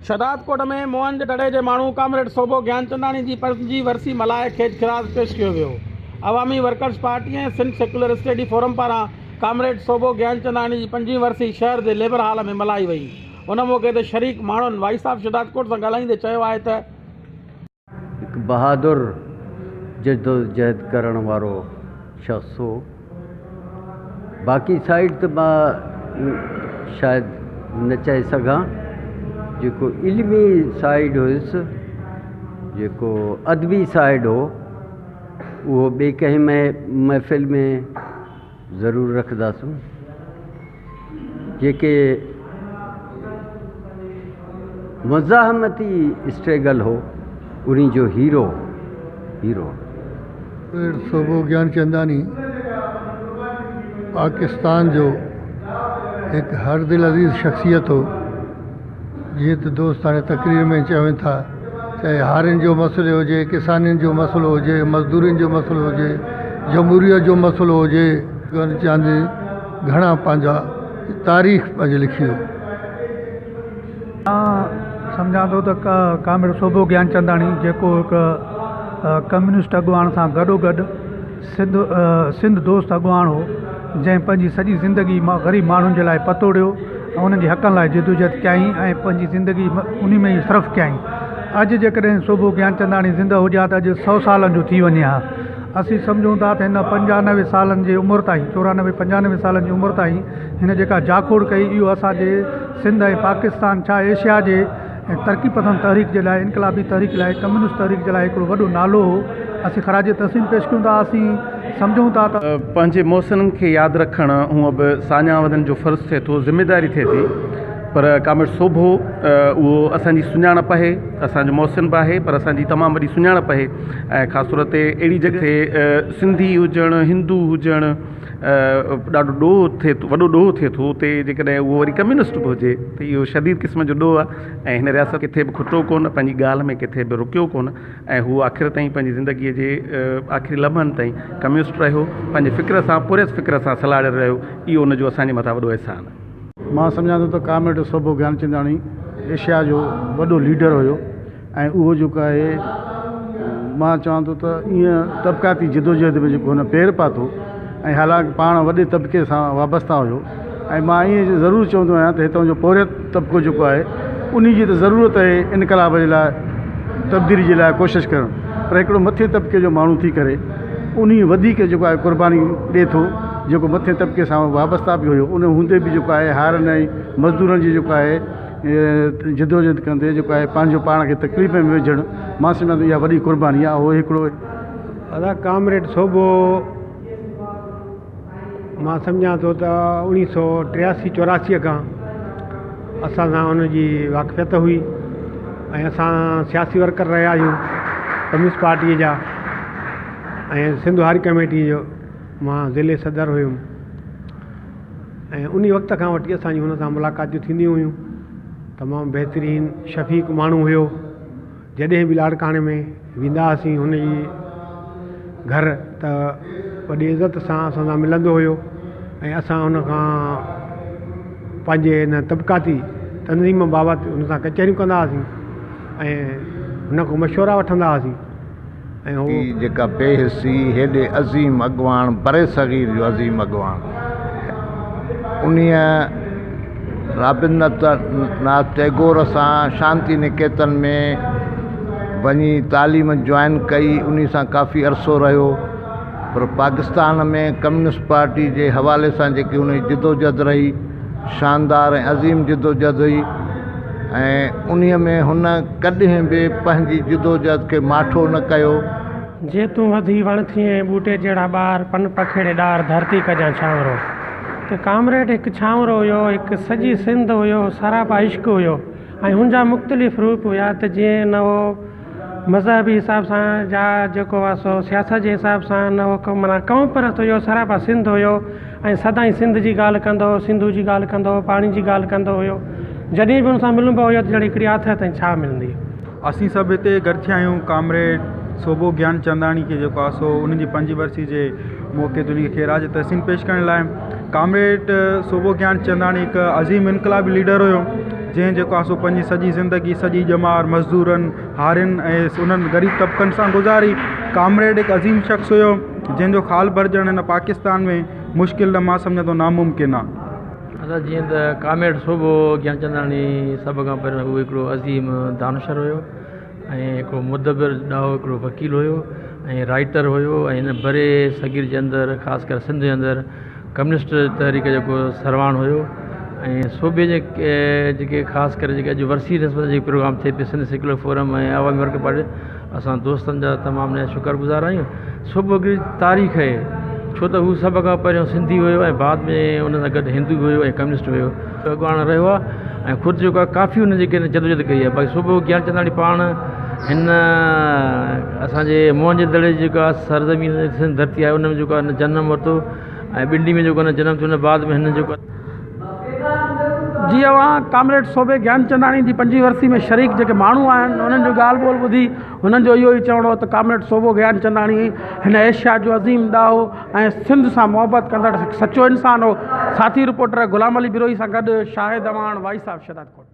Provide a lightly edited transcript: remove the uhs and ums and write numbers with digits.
शहदादकोट में मोहन जे डड़े जे माण्हू कामरेड सोबो ज्ञानचंदानी जी 25 वरसी मल्हाए खेज खिराज पेश कियो वियो। अवामी वर्कर्स पार्टी ऐं सिंध सेक्युलर स्टडी फोरम पारां कामरेड सोबो ज्ञानचंदानी जी 25 वरसी शहर जे लेबर हाल में मल्हाई वई। उन मौक़े ते शरीक माण्हुनि वाई साहब शहदादकोट सां ॻाल्हाईंदे चयो आहे त हिकु बहादुर जदोजहद करण वारो शख़्स हो। बाक़ी साइड त मां शायदि न चई सघां। जेको इल्मी साइड हुयुसि, जेको अदबी साइड हो, उहो ॿिए कंहिं महफ़िल में ज़रूरु रखंदासीं। जेके मज़ाहमती स्ट्रगल हो, उन्हीं जो हीरो सोबो ज्ञानचंदानी पाकिस्तान जो हिकु हर दिल अज़ीज़ शख़्सियत हो। जीअं त दोस्त हाणे तकरीर में चवनि था, चाहे हारियुनि जो मसइलो हुजे, किसाननि जो मसइलो हुजे, मज़दूरनि जो मसइलो हुजे, जमहूरियत जो मसइलो हुजे, ज्ञानचंदानी घणा पंहिंजा तारीख़ पंहिंजी लिखी हो। सम्झां थो त कामरेड सोबो ज्ञानचंदानी जेको हिकु कम्युनिस्ट अॻुवाण सां गॾोगॾु सिंध दोस्त अॻुवाण हो, जंहिं पंहिंजी सॼी ज़िंदगी ग़रीब माण्हुनि जे लाइ पतोड़ियो ऐं उन्हनि जे हक़नि लाइ जदोजहद कयईं ऐं पंहिंजी ज़िंदगी उन में ई सर्फ़ कयईं। अॼु जेकॾहिं सोबो ज्ञानचंदानी ज़िंदा हुजा त अॼु 100 सालनि जो थी वञे हा। असीं सम्झूं था त हिन 95 सालनि जी उमिरि ताईं, 94-95 सालनि जी उमिरि ताईं हिन जेका जाखोड़ कई, इहो असांजे सिंध ऐं पाकिस्तान छा एशिया जे तरक़ी पसंद तहरीक जे लाइ, इनकलाबी तहरीक लाइ, कम्युनिस्ट तहरीक जे लाइ हिकिड़ो वॾो नालो हो। असीं ख़राज तहसीन पेश कयूं था। असीं सम्झूं था त पंहिंजे मोहसिननि खे यादि रखणु हूअं बि साञा वधनि जो फ़र्ज़ु थिए थो, ज़िमेदारी थिए थी। पर कामरेड सोबो उहो असांजी सुञाणप आहे, असांजो मोहसिन बि आहे, पर असांजी तमामु वॾी सुञाणप आहे। ऐं ख़ासि तौर ते अहिड़ी जॻह ते सिंधी हुजणु, हिंदू हुजणु ॾाढो ॾोह थिए थो, वॾो ॾोह थिए थो। उते जेकॾहिं उहो वरी कम्युनिस्ट बि हुजे त इहो शदीद क़िस्म जो ॾोह आहे। ऐं हिन रियासत किथे बि खुटो कोन, पंहिंजी ॻाल्हि में किथे बि रुकियो कोन। ऐं हू आख़िर ताईं पंहिंजी ज़िंदगीअ जे आख़िरी लम्हनि ताईं कम्युनिस्ट रहियो, पंहिंजे फ़िक्र सां, पुरे फ़िक्र सां सलाड़ियल रहियो। इहो उनजो असांजे मथां वॾो अहसान आहे। मां सम्झां थो त कामरेड सोबो ज्ञानचंदानी एशिया जो वॾो लीडर हुयो। ऐं उहो जेको आहे, मां चवां थो त ईअं तबक़ाती जदोजहद में जेको हुन पेर पातो, ऐं हालांकि पाण वॾे तबिके सां वाबस्ता हुयो। ऐं मां ईअं ज़रूरु चवंदो आहियां त हितां जो पोरियत तबिको जेको आहे, उन जी त ज़रूरत आहे इनकलाब जे लाइ, तब्दीली जे लाइ कोशिशि करणु। पर हिकिड़ो मथे तबिके जो माण्हू थी करे उन वधीक जेको आहे क़ुर्बानी ॾिए थो, जेको मथे तबिके सां वाबस्ता बि हुयो। उन हूंदे बि जेको आहे हारनि ऐं मज़दूरनि जी जेको आहे जदोजहद कंदे जेको आहे पंहिंजो पाण खे तकलीफ़ में विझणु, मां सम्झां थो इहा वॾी क़ुर्बानी आहे। उहो हिकिड़ो दादा कामरेड सोबो, मां सम्झां थो त 1983-84 खां असां सां उनजी वाक़फ़ियत हुई। ऐं असां सियासी वर्कर रहिया आहियूं कम्युनिस्ट पार्टीअ जा, ऐं सिंध हारी कमेटी जो मां ज़िले सदर हुयुमि। ऐं उन वक़्त खां वठी असांजी हुन सां मुलाक़ातूं थींदियूं हुयूं। तमामु बहितरीनु शफ़ीक़ माण्हू हुयो। जॾहिं बि लाड़काणे में वेंदा हुआसीं हुनजी घर, त वॾी इज़त सां असां सां मिलंदो हुयो। ऐं असां हुन खां पंहिंजे हिन तबक़ाती तनज़ीम बाबति हुन सां कचहरियूं कंदा हुआसीं ऐं हुन खां मशवरा वठंदा हुआसीं। ऐं हू जेका बेहिसी हेॾे अज़ीम अॻुवाण, बरे सग़ीर जो अज़ीम अॻुवाण, उन्हीअ रवींद्रनाथ टैगोर सां शांति निकेतन में वञी तालीम जॉइन कई, उन सां काफ़ी अरसो रहियो। पर पाकिस्तान में कम्युनिस्ट पार्टी जे हवाले सां जेकी उन जी जदोजहद रही, शानदार ऐं अज़ीम जदोजहद हुई। ऐं उन्हीअ में हुन कॾहिं बि पंहिंजी जदोजहद खे माठो न कयो। जे तूं वधी वण थिए ॿूटे जहिड़ा ॿार, पन पखेड़े ॾार, धरती कजां छांवरो। त कामरेड हिकु छांवरो हुयो, हिकु सॼी सिंध हुयो, सरापा इश्क हुयो। ऐं हुनजा मुख़्तलिफ़ रूप हुया त जीअं न हो मज़हबी हिसाब सां जा जेको आहे सो सियासत जे हिसाब सां, न हो माना क़ौम परस्त हुयो, सरापा सिंध हुयो। ऐं सदाईं सिंध जी ॻाल्हि कंदो, सिंधू जी ॻाल्हि कंदो, पाणी जी ॻाल्हि कंदो हुयो। जॾहिं बि हुन सां मिलंदो हुयो त जहिड़ी हिकिड़ी आथत ऐं छा मिलंदी। असीं सभु हिते गॾु थिया आहियूं कामरेड सोबो ज्ञानचंदानी खे जेको आहे सो उन्हनि जी 25 वरसी जे मौक़े ते उनखे ख़ैराज तहसीन पेश करण लाइ कामरेड सोबो ज्ञानचंदानी हिकु अज़ीम इनकलाबी लीडर हुयो, जंहिं जेको आहे सो पंहिंजी सॼी ज़िंदगी सॼी ॼमार मज़दूरनि हारियुनि ऐं उन्हनि ग़रीब तबक़नि सां गुज़ारी। कामरेड हिकु अज़ीम शख़्स हुयो जंहिंजो खाल भरजणु हिन पाकिस्तान में मुश्किल न मां सम्झा थो नामुमकिन आहे। असां जीअं त कामरेड सोभो ज्ञानचंदाणी सभ खां पहिरियों उहो हिकिड़ो अज़ीम दानशर हुयो ऐं हिकिड़ो मुदबिर ॾाढो हिकिड़ो वकील हुयो ऐं राइटर हुयो ऐं हिन बरे सगीर जे अंदरि ख़ासि करे सिंध जे अंदरि कम्युनिस्ट तहरीक जेको सरवाण हुयो। ऐं सूबे जे जेके ख़ासि करे जेके अॼु वरसी नस्बत जेके प्रोग्राम थिए पियो सिंध सेक्युलर फोरम ऐं अवामी वर्कर पार्टी, असां दोस्तनि जा तमामु न शुक्रगुज़ार आहियूं। सूबो हिकिड़ी तारीख़ आहे छो त हू सभ खां पहिरियों सिंधी हुयो ऐं बाद में उन सां गॾु हिंदू हुयो ऐं कम्युनिस्ट हुयो अॻुवान रहियो आहे ऐं ख़ुदि जेको आहे काफ़ी हुन जेके जदोजहद कई आहे। बाक़ी सूबो ज्ञानचंदाणी पाण हिन असांजे मोहन जे दड़े जेको आहे सरज़मीन सिंध धरती आहे उन में जेको आहे जनमु वरितो ऐं ॿिंडी में जेको आहे जनमु थियो उन बाद में हिन जेको जीअं उहा कामरेड सोभे ज्ञानचंदाणी जी 5वीं वरसी में शरीक जेके माण्हू आहिनि उन्हनि जो ॻाल्हि ॿोल ॿुधी हुननि जो इहो ई चवणो हो त कामरेड सोभो ज्ञानचंदाणी हिन एशिया जो अज़ीम ॾाहो ऐं सिंध सां मोहबत कंदड़ सचो इंसान हो। साथी रिपोर्टर गुलाम अली बिरोही सां गॾु शाहिद अमान वाइस ऑफ शदादकोट।